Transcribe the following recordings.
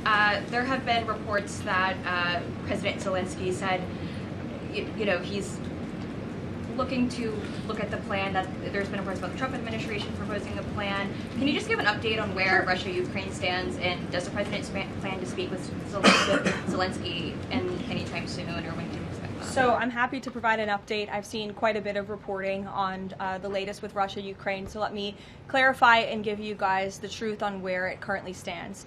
There have been reports that President Zelensky said, he's looking to look at the plan, that there's been reports about the Trump administration proposing a plan. Can you just give an update on where Russia-Ukraine stands, and does the president plan to speak with Zelensky anytime soon, or when can you expect that? So I'm happy to provide an update. I've seen quite a bit of reporting on the latest with Russia-Ukraine, so let me clarify and give you guys the truth on where it currently stands.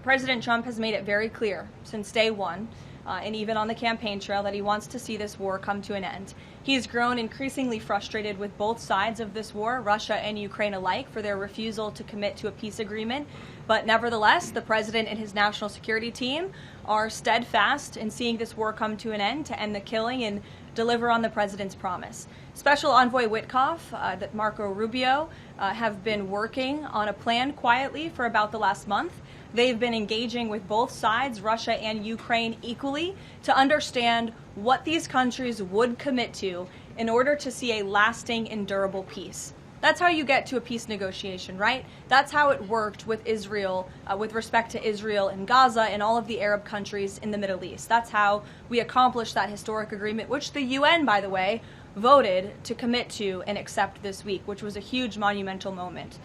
President Trump has made it very clear since day one, and even on the campaign trail, that he wants to see this war come to an end. He's grown increasingly frustrated with both sides of this war, Russia and Ukraine alike, for their refusal to commit to a peace agreement. But nevertheless, the president and his national security team are steadfast in seeing this war come to an end, to end the killing and deliver on the president's promise. Special Envoy Witkoff, Marco Rubio, have been working on a plan quietly for about the last month. They've been engaging with both sides, Russia and Ukraine, equally to understand what these countries would commit to in order to see a lasting and durable peace. That's how you get to a peace negotiation, right? That's how it worked with Israel, with respect to Israel and Gaza and all of the Arab countries in the Middle East. That's how we accomplished that historic agreement, which the UN, by the way, voted to commit to and accept this week, which was a huge monumental moment.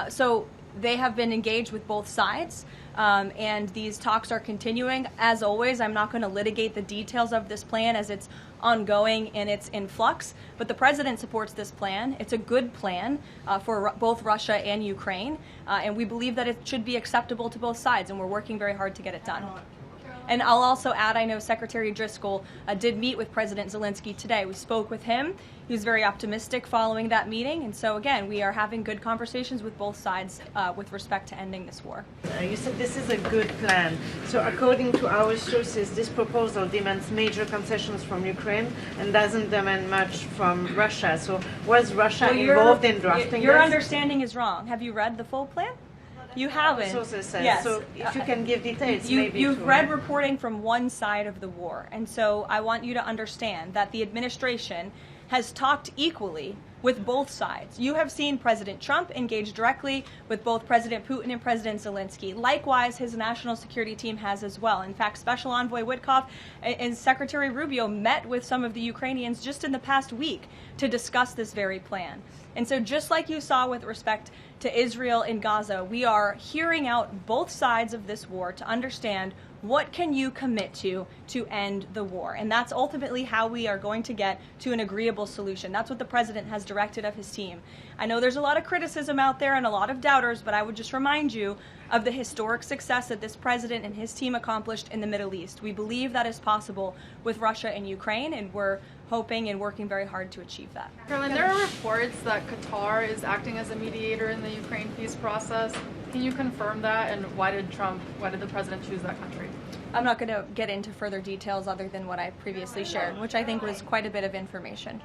So they have been engaged with both sides, and these talks are continuing. As always, I'm not going to litigate the details of this plan as it's ongoing and it's in flux, but the president supports this plan. It's a good plan for both Russia and Ukraine, and we believe that it should be acceptable to both sides, and we're working very hard to get it done. And I'll also add, I know Secretary Driscoll did meet with President Zelensky today. We spoke with him. He was very optimistic following that meeting. And so, again, we are having good conversations with both sides with respect to ending this war. You said this is a good plan. So according to our sources, this proposal demands major concessions from Ukraine and doesn't demand much from Russia. So was Russia involved in drafting Your this? understanding is wrong. Have you read the full plan? You haven't. Sources said. Yes. So if you can give details, You've read reporting from one side of the war, and so I want you to understand that the administration has talked equally with both sides. You have seen President Trump engage directly with both President Putin and President Zelensky. Likewise, his national security team has as well. In fact, Special Envoy Witkoff and Secretary Rubio met with some of the Ukrainians just in the past week to discuss this very plan. And so just like you saw with respect to Israel and Gaza, we are hearing out both sides of this war to understand what can you commit to end the war. And that's ultimately how we are going to get to an agreeable solution. That's what the president has directed of his team. I know there's a lot of criticism out there and a lot of doubters, but I would just remind you of the historic success that this president and his team accomplished in the Middle East. We believe that is possible with Russia and Ukraine, and we're hoping and working very hard to achieve that. Karoline, there are reports that Qatar is acting as a mediator in the Ukraine peace process. Can you confirm that, and why did the president choose that country? I'm not going to get into further details other than what I previously shared, which I think was quite a bit of information.